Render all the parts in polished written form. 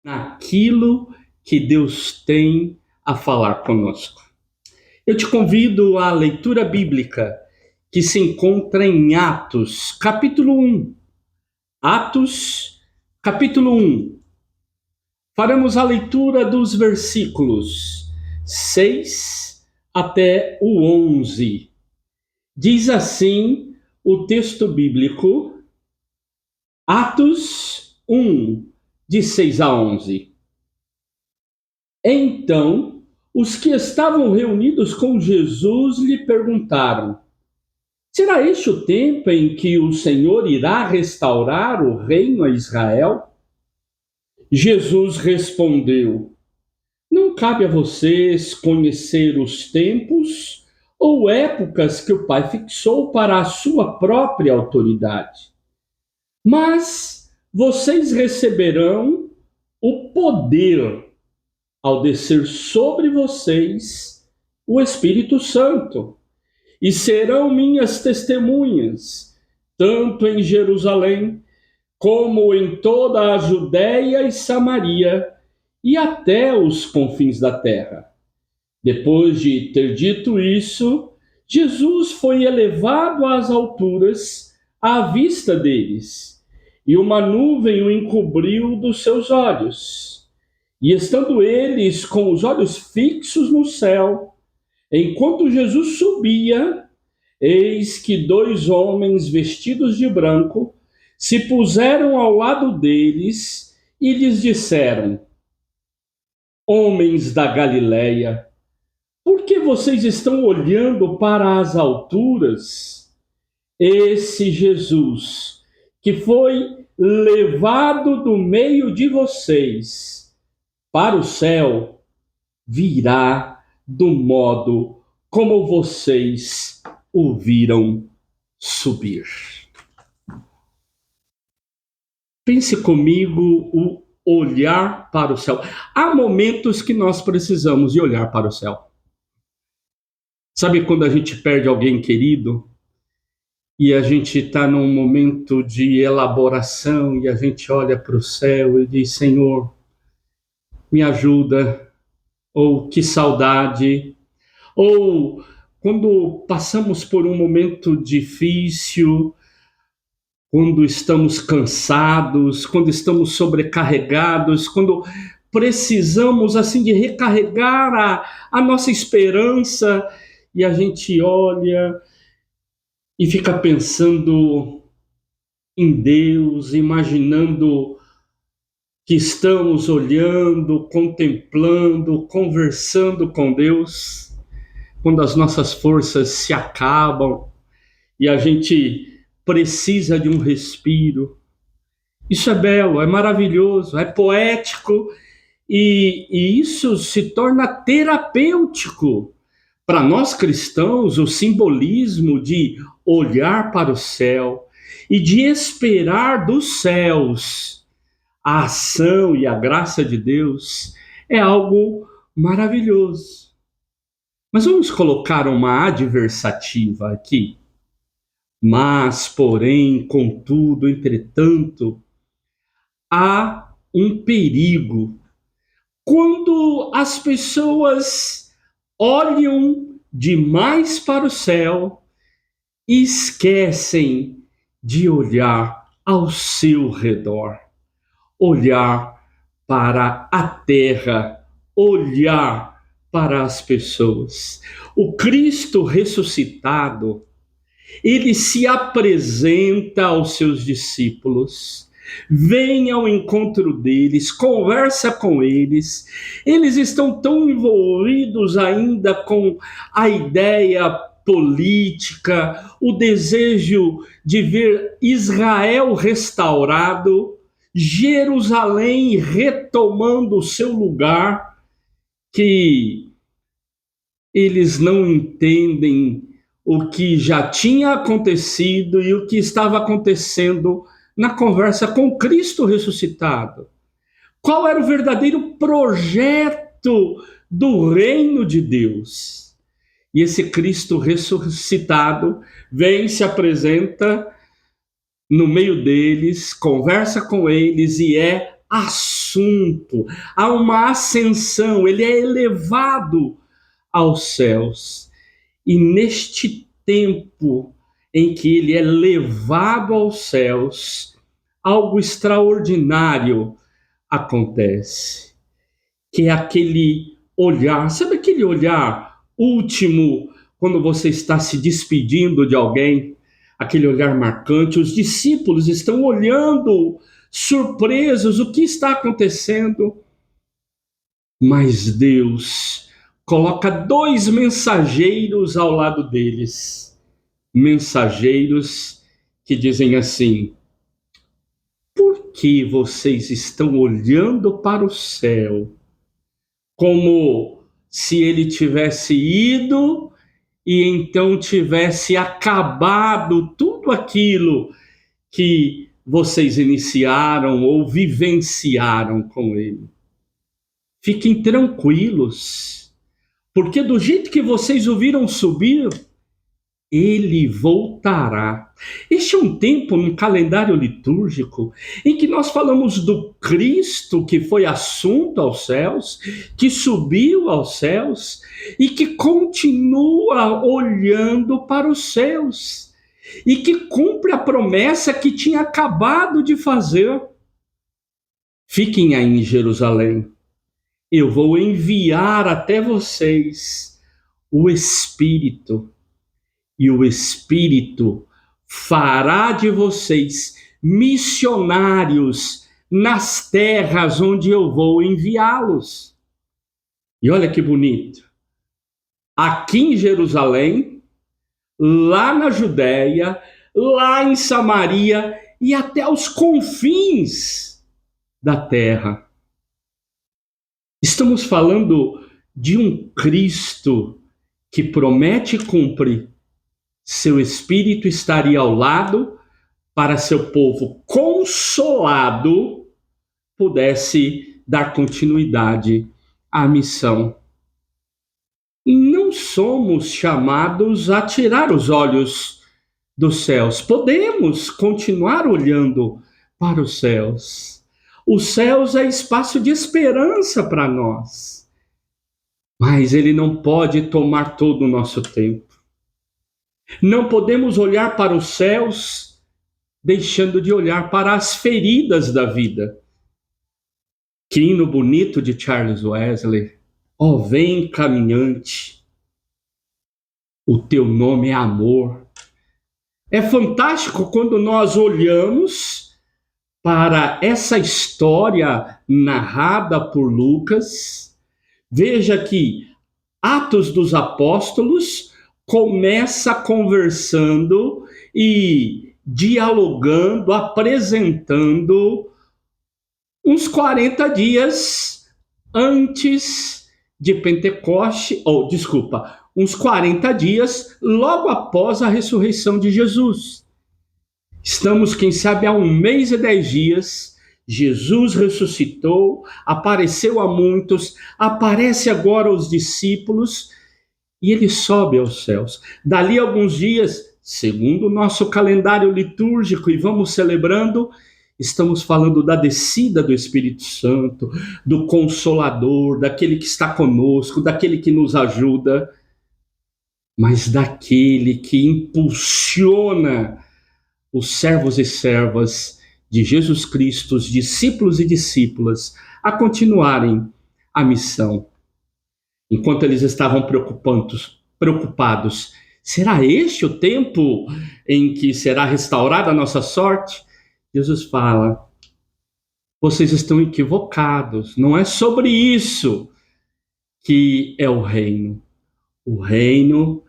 naquilo que Deus tem a falar conosco. Eu te convido à leitura bíblica que se encontra em Atos, capítulo 1. Atos, capítulo 1. Faremos a leitura dos versículos 6 até o 11. Diz assim o texto bíblico, Atos 1, de 6 a 11. Então, os que estavam reunidos com Jesus lhe perguntaram: será este o tempo em que o Senhor irá restaurar o reino a Israel? Jesus respondeu: não cabe a vocês conhecer os tempos ou épocas que o Pai fixou para a sua própria autoridade. Mas vocês receberão o poder ao descer sobre vocês o Espírito Santo, e serão minhas testemunhas, tanto em Jerusalém, como em toda a Judéia e Samaria, e até os confins da terra. Depois de ter dito isso, Jesus foi elevado às alturas à vista deles, e uma nuvem o encobriu dos seus olhos. E estando eles com os olhos fixos no céu, enquanto Jesus subia, eis que dois homens vestidos de branco se puseram ao lado deles e lhes disseram: homens da Galileia, por que vocês estão olhando para as alturas? Esse Jesus, que foi levado do meio de vocês para o céu, virá do modo como vocês o viram subir. Pense comigo o olhar para o céu. Há momentos que nós precisamos de olhar para o céu. Sabe quando a gente perde alguém querido e a gente está num momento de elaboração e a gente olha para o céu e diz: Senhor, me ajuda, ou que saudade, ou quando passamos por um momento difícil, quando estamos cansados, quando estamos sobrecarregados, quando precisamos assim de recarregar a nossa esperança, e a gente olha e fica pensando em Deus, imaginando que estamos olhando, contemplando, conversando com Deus, quando as nossas forças se acabam e a gente precisa de um respiro. Isso é belo, é maravilhoso, é poético e isso se torna terapêutico. Para nós cristãos, o simbolismo de olhar para o céu e de esperar dos céus a ação e a graça de Deus é algo maravilhoso. Mas vamos colocar uma adversativa aqui. Mas, porém, contudo, entretanto, há um perigo. Quando as pessoas olham demais para o céu e esquecem de olhar ao seu redor, olhar para a terra, olhar para as pessoas. O Cristo ressuscitado, ele se apresenta aos seus discípulos, vem ao encontro deles, conversa com eles. Eles estão tão envolvidos ainda com a ideia política, o desejo de ver Israel restaurado, Jerusalém retomando o seu lugar, que eles não entendem o que já tinha acontecido e o que estava acontecendo na conversa com Cristo ressuscitado. Qual era o verdadeiro projeto do reino de Deus? E esse Cristo ressuscitado vem, se apresenta no meio deles, conversa com eles e é assunto, há uma ascensão, ele é elevado aos céus. E neste tempo em que ele é levado aos céus, algo extraordinário acontece, que é aquele olhar, sabe aquele olhar último, quando você está se despedindo de alguém, aquele olhar marcante, os discípulos estão olhando, surpresos, o que está acontecendo? Mas Deus coloca dois mensageiros ao lado deles, mensageiros que dizem assim: por que vocês estão olhando para o céu como se ele tivesse ido e então tivesse acabado tudo aquilo que vocês iniciaram ou vivenciaram com ele? Fiquem tranquilos, porque do jeito que vocês o viram subir, ele voltará. Este é um tempo no calendário litúrgico em que nós falamos do Cristo que foi assunto aos céus, que subiu aos céus e que continua olhando para os céus e que cumpre a promessa que tinha acabado de fazer. Fiquem aí em Jerusalém. Eu vou enviar até vocês o Espírito. E o Espírito fará de vocês missionários nas terras onde eu vou enviá-los. E olha que bonito. Aqui em Jerusalém, lá na Judéia, lá em Samaria e até os confins da terra. Estamos falando de um Cristo que promete e cumpre. Seu Espírito estaria ao lado para seu povo consolado pudesse dar continuidade à missão. Não somos chamados a tirar os olhos dos céus. Podemos continuar olhando para os céus. Os céus é espaço de esperança para nós. Mas ele não pode tomar todo o nosso tempo. Não podemos olhar para os céus deixando de olhar para as feridas da vida. Que hino bonito de Charles Wesley. Ó, vem caminhante, o teu nome é amor. É fantástico quando nós olhamos para essa história narrada por Lucas. Veja que Atos dos Apóstolos começa conversando e dialogando, apresentando uns 40 dias antes de Pentecoste, uns 40 dias logo após a ressurreição de Jesus. Estamos, quem sabe, há 1 mês e 10 dias, Jesus ressuscitou, apareceu a muitos, aparece agora aos discípulos e ele sobe aos céus. Dali a alguns dias, segundo o nosso calendário litúrgico, e vamos celebrando, estamos falando da descida do Espírito Santo, do Consolador, daquele que está conosco, daquele que nos ajuda, mas daquele que impulsiona os servos e servas de Jesus Cristo, os discípulos e discípulas, a continuarem a missão. Enquanto eles estavam preocupados, será este o tempo em que será restaurada a nossa sorte? Jesus fala: vocês estão equivocados, não é sobre isso que é o reino. O reino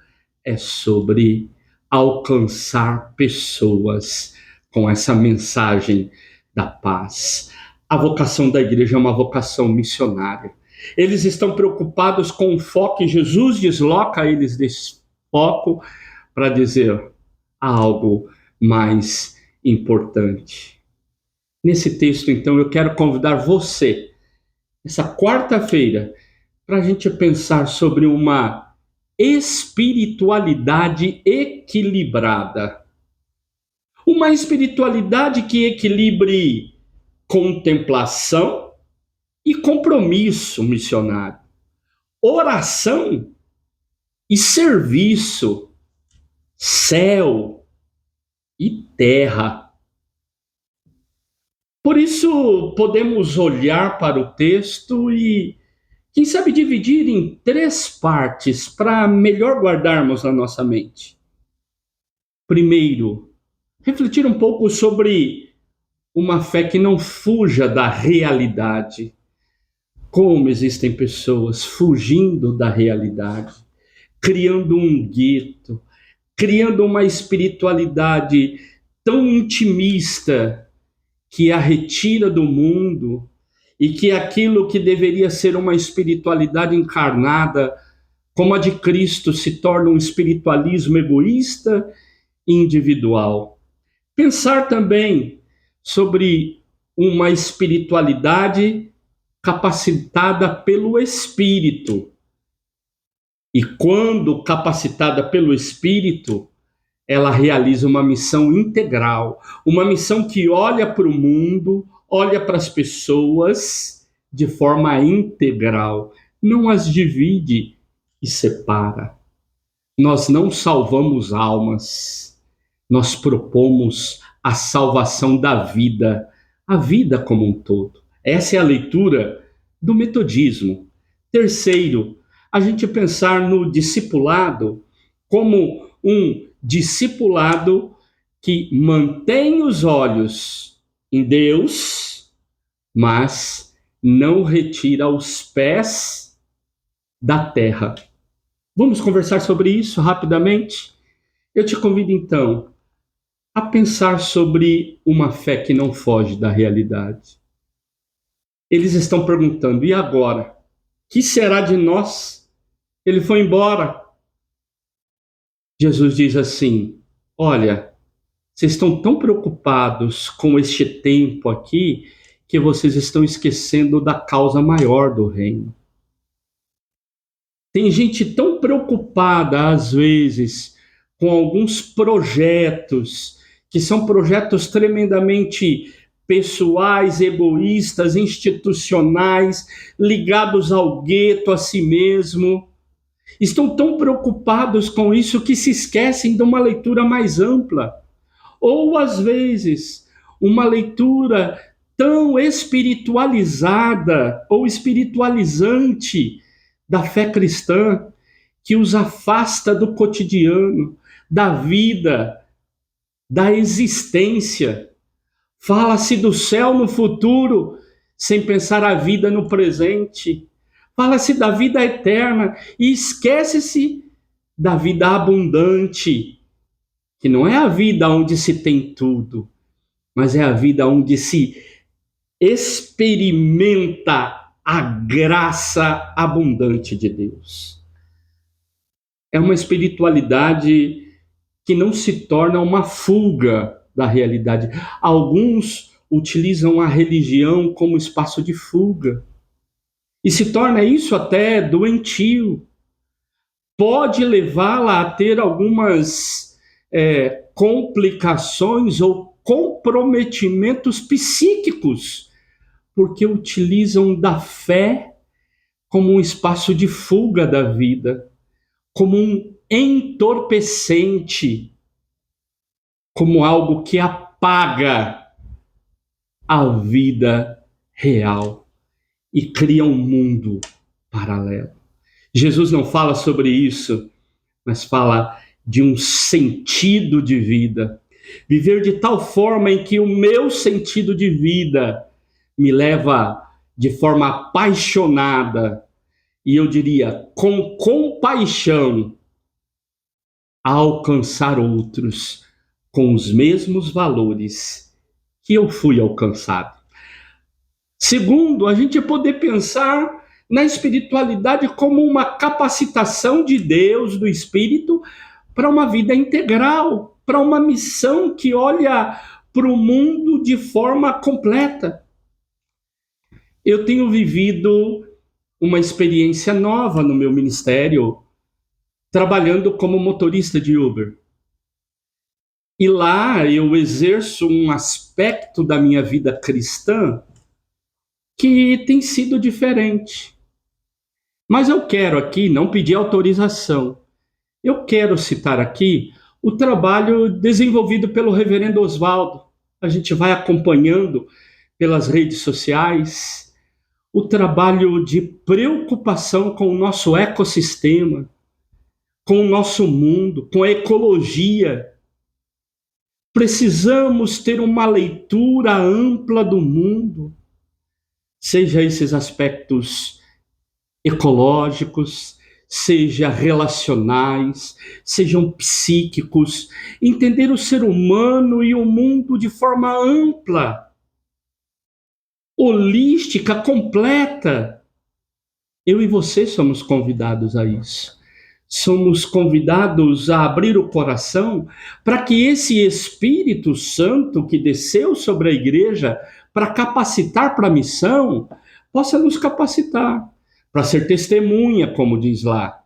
é sobre alcançar pessoas com essa mensagem da paz. A vocação da igreja é uma vocação missionária. Eles estão preocupados com o foco e Jesus desloca eles desse foco para dizer algo mais importante. Nesse texto, então, eu quero convidar você, essa quarta-feira, para a gente pensar sobre uma espiritualidade equilibrada. Uma espiritualidade que equilibre contemplação compromisso missionário, oração e serviço, céu e terra. Por isso, podemos olhar para o texto e, quem sabe, dividir em 3 partes para melhor guardarmos na nossa mente. Primeiro, refletir um pouco sobre uma fé que não fuja da realidade. Como existem pessoas fugindo da realidade, criando um gueto, criando uma espiritualidade tão intimista que a retira do mundo e que aquilo que deveria ser uma espiritualidade encarnada, como a de Cristo, se torna um espiritualismo egoísta e individual. Pensar também sobre uma espiritualidade capacitada pelo Espírito. E quando capacitada pelo Espírito, ela realiza uma missão integral, uma missão que olha para o mundo, olha para as pessoas de forma integral, não as divide e separa. Nós não salvamos almas, nós propomos a salvação da vida, a vida como um todo. Essa é a leitura do metodismo. Terceiro, a gente pensar no discipulado como um discipulado que mantém os olhos em Deus, mas não retira os pés da terra. Vamos conversar sobre isso rapidamente? Eu te convido então a pensar sobre uma fé que não foge da realidade. Eles estão perguntando, e agora? Que será de nós? Ele foi embora. Jesus diz assim, olha, vocês estão tão preocupados com este tempo aqui que vocês estão esquecendo da causa maior do reino. Tem gente tão preocupada, às vezes, com alguns projetos, que são projetos tremendamente pessoais, egoístas, institucionais, ligados ao gueto, a si mesmo. Estão tão preocupados com isso que se esquecem de uma leitura mais ampla. Ou, às vezes, uma leitura tão espiritualizada ou espiritualizante da fé cristã, que os afasta do cotidiano, da vida, da existência. Fala-se do céu no futuro, sem pensar a vida no presente. Fala-se da vida eterna e esquece-se da vida abundante, que não é a vida onde se tem tudo, mas é a vida onde se experimenta a graça abundante de Deus. É uma espiritualidade que não se torna uma fuga da realidade. Alguns utilizam a religião como espaço de fuga. E se torna isso até doentio. Pode levá-la a ter algumas complicações ou comprometimentos psíquicos, porque utilizam da fé como um espaço de fuga da vida, como um entorpecente, como algo que apaga a vida real e cria um mundo paralelo. Jesus não fala sobre isso, mas fala de um sentido de vida. Viver de tal forma em que o meu sentido de vida me leva de forma apaixonada, e eu diria, com compaixão, a alcançar outros com os mesmos valores que eu fui alcançado. Segundo, a gente poder pensar na espiritualidade como uma capacitação de Deus, do Espírito, para uma vida integral, para uma missão que olha para o mundo de forma completa. Eu tenho vivido uma experiência nova no meu ministério, trabalhando como motorista de Uber. E lá eu exerço um aspecto da minha vida cristã que tem sido diferente. Mas eu quero aqui não pedir autorização. Eu quero citar aqui o trabalho desenvolvido pelo reverendo Oswaldo. A gente vai acompanhando pelas redes sociais o trabalho de preocupação com o nosso ecossistema, com o nosso mundo, com a ecologia. Precisamos ter uma leitura ampla do mundo, seja esses aspectos ecológicos, seja relacionais, sejam psíquicos, entender o ser humano e o mundo de forma ampla, holística, completa. Eu e você somos convidados a isso. Somos convidados a abrir o coração para que esse Espírito Santo que desceu sobre a igreja para capacitar para a missão, possa nos capacitar para ser testemunha, como diz lá.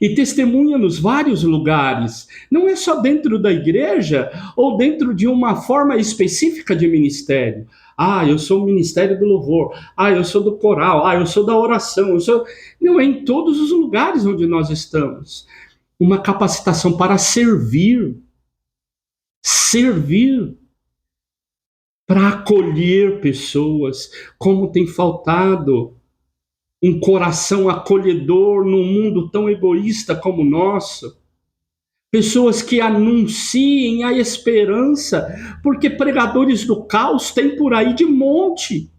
E testemunha nos vários lugares. Não é só dentro da igreja ou dentro de uma forma específica de ministério. Ah, eu sou o ministério do louvor. Ah, eu sou do coral. Ah, eu sou da oração. Eu sou... Não, é em todos os lugares onde nós estamos. Uma capacitação para servir. Servir. Para acolher pessoas, como tem faltado um coração acolhedor num mundo tão egoísta como o nosso. Pessoas que anunciem a esperança, porque pregadores do caos tem por aí de monte.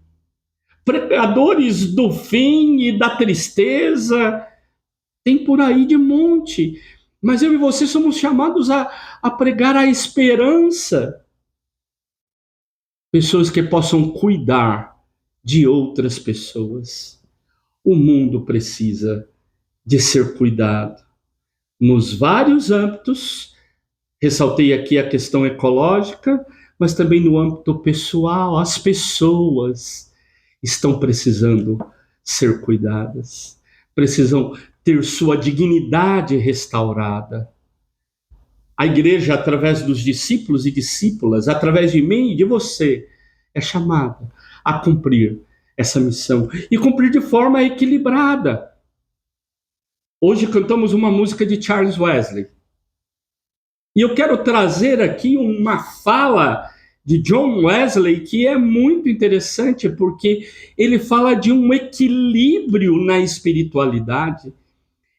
Pregadores do fim e da tristeza tem por aí de monte. Mas eu e você somos chamados a pregar a esperança. Pessoas que possam cuidar de outras pessoas. O mundo precisa de ser cuidado nos vários âmbitos. Ressaltei aqui a questão ecológica, mas também no âmbito pessoal. As pessoas estão precisando ser cuidadas, precisam ter sua dignidade restaurada. A igreja, através dos discípulos e discípulas, através de mim e de você, é chamada a cumprir essa missão e cumprir de forma equilibrada. Hoje cantamos uma música de Charles Wesley. E eu quero trazer aqui uma fala de John Wesley que é muito interessante, porque ele fala de um equilíbrio na espiritualidade.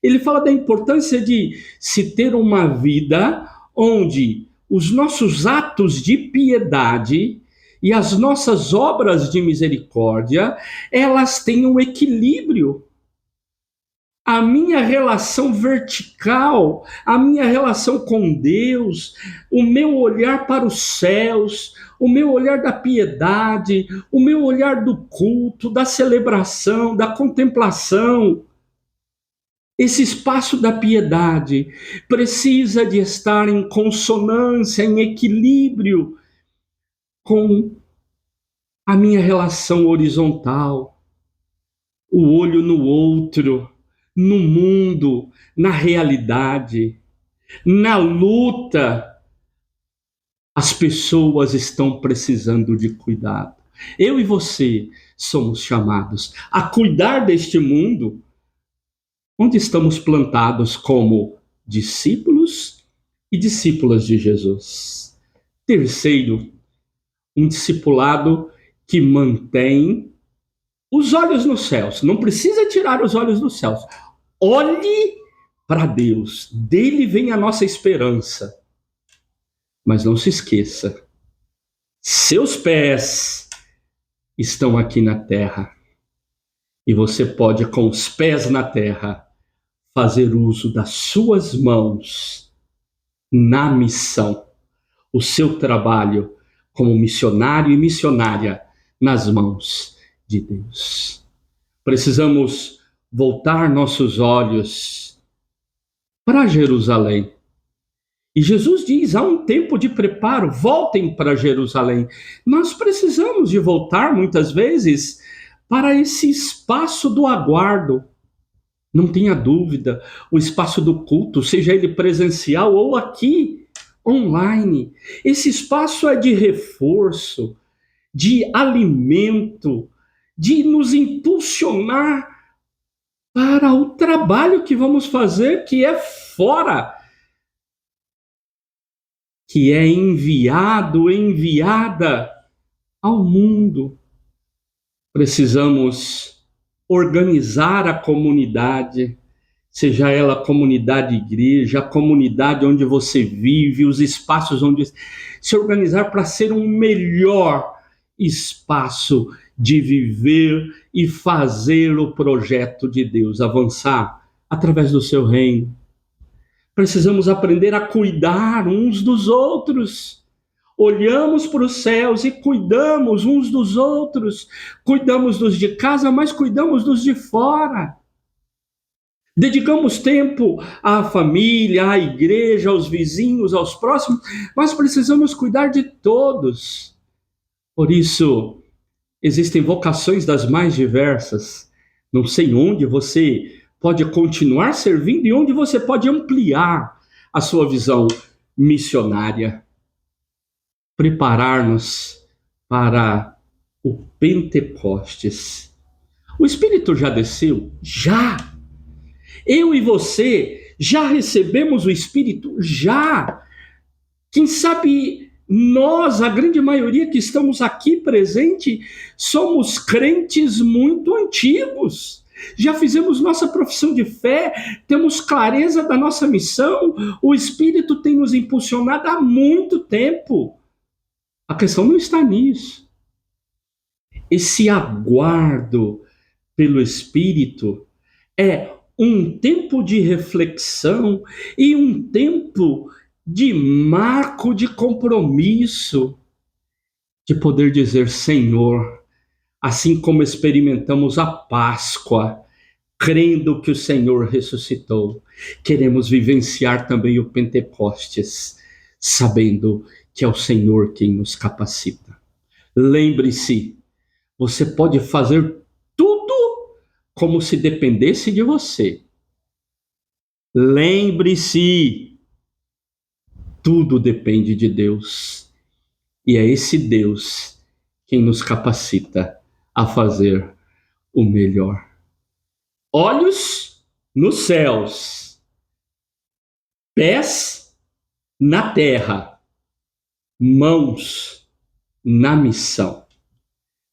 Ele fala da importância de se ter uma vida onde os nossos atos de piedade e as nossas obras de misericórdia, elas têm um equilíbrio. A minha relação vertical, a minha relação com Deus, o meu olhar para os céus, o meu olhar da piedade, o meu olhar do culto, da celebração, da contemplação. Esse espaço da piedade precisa de estar em consonância, em equilíbrio com a minha relação horizontal, o olho no outro, no mundo, na realidade, na luta. As pessoas estão precisando de cuidado. Eu e você somos chamados a cuidar deste mundo onde estamos plantados como discípulos e discípulas de Jesus. Terceiro, um discipulado que mantém os olhos nos céus. Não precisa tirar os olhos dos céus. Olhe para Deus. Dele vem a nossa esperança. Mas não se esqueça, seus pés estão aqui na terra. E você pode, com os pés na terra, fazer uso das suas mãos na missão. O seu trabalho como missionário e missionária nas mãos de Deus. Precisamos voltar nossos olhos para Jerusalém. E Jesus diz, há um tempo de preparo, voltem para Jerusalém. Nós precisamos de voltar, muitas vezes, para esse espaço do aguardo. Não tenha dúvida, o espaço do culto, seja ele presencial ou aqui, online. Esse espaço é de reforço, de alimento, de nos impulsionar para o trabalho que vamos fazer, que é fora, que é enviada ao mundo. Precisamos organizar a comunidade, seja ela a comunidade igreja, a comunidade onde você vive, os espaços onde se organizar para ser um melhor espaço de viver e fazer o projeto de Deus avançar através do seu reino. Precisamos aprender a cuidar uns dos outros. Olhamos para os céus e cuidamos uns dos outros. Cuidamos dos de casa, mas cuidamos dos de fora. Dedicamos tempo à família, à igreja, aos vizinhos, aos próximos, mas precisamos cuidar de todos. Por isso, existem vocações das mais diversas. Não sei onde você pode continuar servindo e onde você pode ampliar a sua visão missionária. Preparar-nos para o Pentecostes. O Espírito já desceu? Já! Eu e você já recebemos o Espírito? Já! Quem sabe nós, a grande maioria que estamos aqui presente, somos crentes muito antigos. Já fizemos nossa profissão de fé, temos clareza da nossa missão, o Espírito tem nos impulsionado há muito tempo. A questão não está nisso. Esse aguardo pelo Espírito é um tempo de reflexão e um tempo de marco de compromisso, de poder dizer: Senhor, assim como experimentamos a Páscoa, crendo que o Senhor ressuscitou, queremos vivenciar também o Pentecostes, sabendo que é o Senhor quem nos capacita. Lembre-se, você pode fazer tudo como se dependesse de você. Lembre-se, tudo depende de Deus. E é esse Deus quem nos capacita a fazer o melhor. Olhos nos céus, pés na terra, mãos na missão.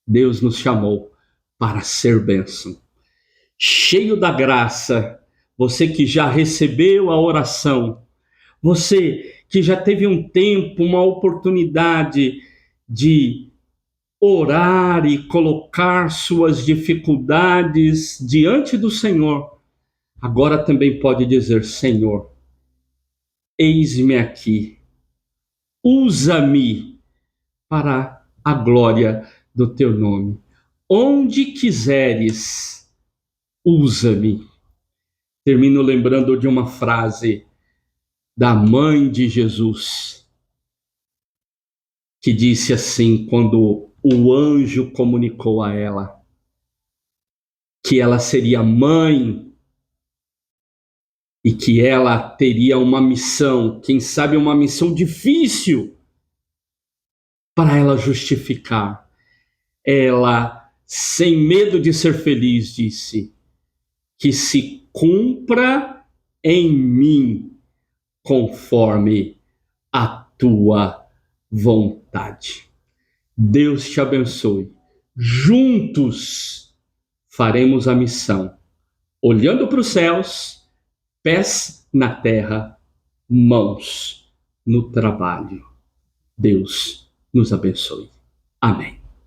Deus nos chamou para ser bênção. Cheio da graça, você que já recebeu a oração, você que já teve um tempo, uma oportunidade de orar e colocar suas dificuldades diante do Senhor, agora também pode dizer: Senhor, eis-me aqui, usa-me para a glória do teu nome. Onde quiseres, usa-me. Termino lembrando de uma frase da mãe de Jesus, que disse assim, quando o anjo comunicou a ela que ela seria mãe e que ela teria uma missão, quem sabe uma missão difícil, para ela justificar. Ela, sem medo de ser feliz, disse: que se cumpra em mim conforme a tua vontade. Deus te abençoe. Juntos faremos a missão, olhando para os céus, pés na terra, mãos no trabalho. Deus nos abençoe. Amém.